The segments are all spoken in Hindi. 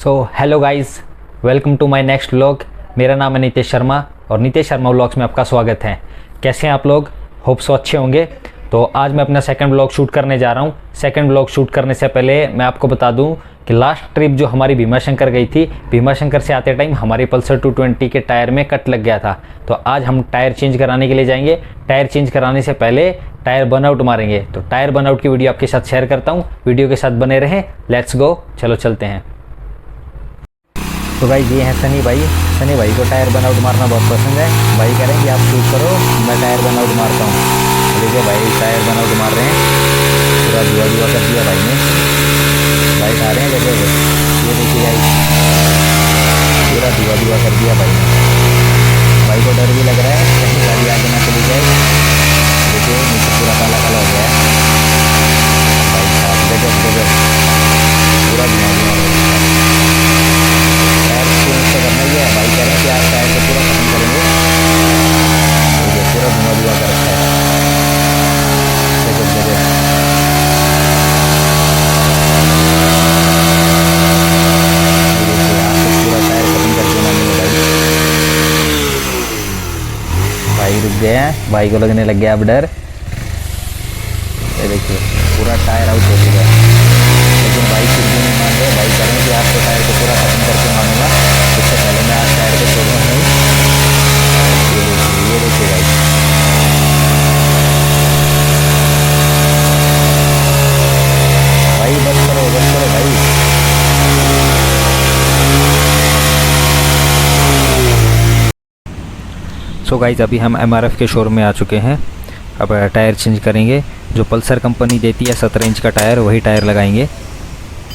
So hello guys, welcome to my next vlog. मेरा नाम है नितेश शर्मा और नितेश शर्मा व्लॉग्स में आपका स्वागत है। कैसे हैं आप लोग? होप सो अच्छे होंगे। तो आज मैं अपना सेकंड व्लॉग शूट करने जा रहा हूं। सेकंड व्लॉग शूट करने से पहले मैं आपको बता दूं कि लास्ट ट्रिप जो हमारी भीमाशंकर गई थी, भीमाशंकर से आते टाइम हमारी पल्सर 220 के टायर में कट लग गया था। तो आज हम टायर चेंज कराने के लिए जाएंगे। टायर चेंज कराने से पहले टायर बर्नआउट मारेंगे। तो टायर बर्नआउट की वीडियो आपके साथ शेयर करता हूँ। वीडियो के साथ बने रहें। लेट्स गो, चलो चलते हैं। तो भाई ये हैं सनी भाई। सनी भाई को टायर बर्नआउट मारना बहुत पसंद है। भाई कह रहे हैं कि आप शूट करो, मैं टायर बर्नआउट मारता हूँ। देखिए भाई टायर बर्नआउट मार रहे हैं। पूरा धुआ धुआ कर दिया भाई ने। भाई खा रहे हैं जगह पे। ये देखिए भाई, पूरा धुआ धुआ कर दिया भाई ने। भाई को डर भी लग रहा है कहीं गाड़ी आगे ना चली जाए। देखिए नीचे पूरा काला काला हो गया है भाई साहब। गजब गजब, पूरा धुआ धुआ हो गया। टायर चेंज तो करना ही है। भाई कह रहे हैं कि आप टायर को पूरा खत्म करेंगे। देखिए पूरा धुआ धुआ कर रखा है। गजब गजब। भाई रुक गए हैं, भाई को लगने लग गया अब डर। ये देखिए पूरा टायर आउट हो चुका है, लेकिन भाई फिर भी नहीं मान रहे। भाई कह रहे हैं कि आपको टायर को पूरा खत्म करके मानूंगा, इससे पहले मैं आज टायर को छोड़ूंगा नहीं। ये देखिए भाई, भाई बस करो भाई। सो गाइज अभी हम MRF के शोरूम में आ चुके हैं। अब टायर चेंज करेंगे। जो पल्सर कंपनी देती है 17 इंच का टायर, वही टायर लगाएंगे।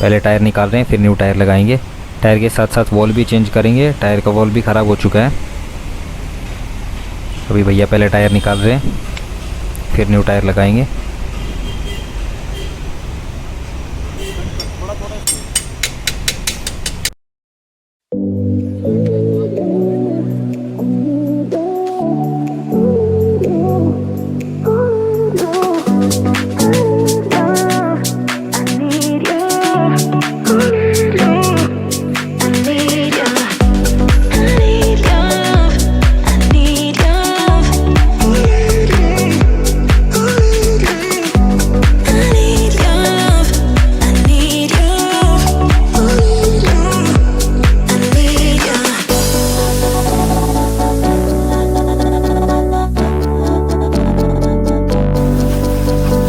पहले टायर निकाल रहे हैं, फिर न्यू टायर लगाएंगे। टायर के साथ साथ वॉल भी चेंज करेंगे। टायर का वॉल भी ख़राब हो चुका है। अभी भैया पहले टायर निकाल रहे हैं, फिर न्यू टायर लगाएंगे।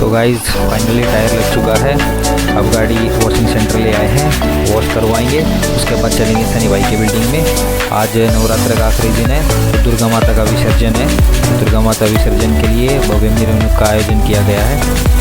तो गाइज फाइनली टायर लग चुका है। अब गाड़ी वॉशिंग सेंटर ले आए हैं, वॉश करवाएंगे। उसके बाद चलेंगे सनी भाई की बिल्डिंग में। आज नवरात्र का आखिरी दिन है, तो दुर्गा माता का विसर्जन है। दुर्गा माता विसर्जन के लिए भव्य मेलौन का आयोजन किया गया है।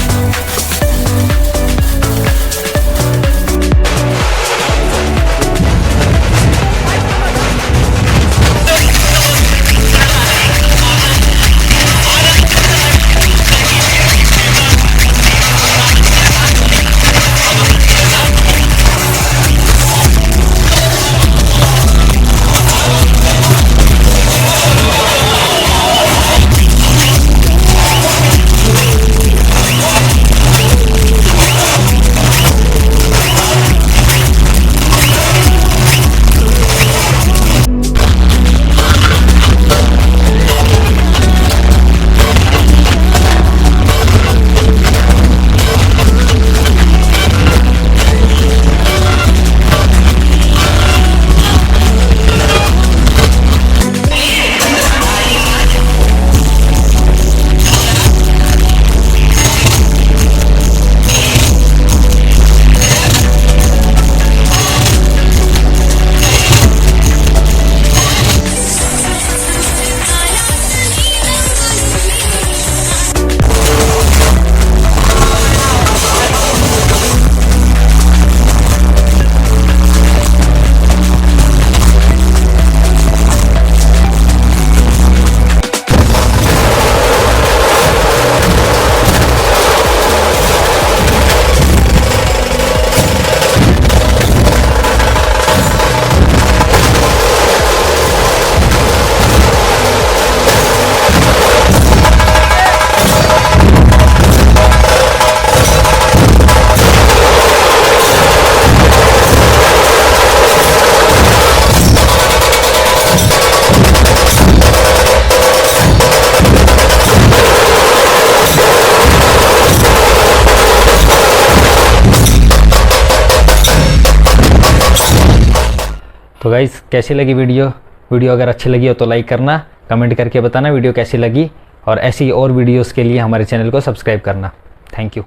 तो गाइस कैसी लगी वीडियो अगर अच्छी लगी हो तो लाइक करना, कमेंट करके बताना वीडियो कैसी लगी, और ऐसी और वीडियोस के लिए हमारे चैनल को सब्सक्राइब करना। Thank you.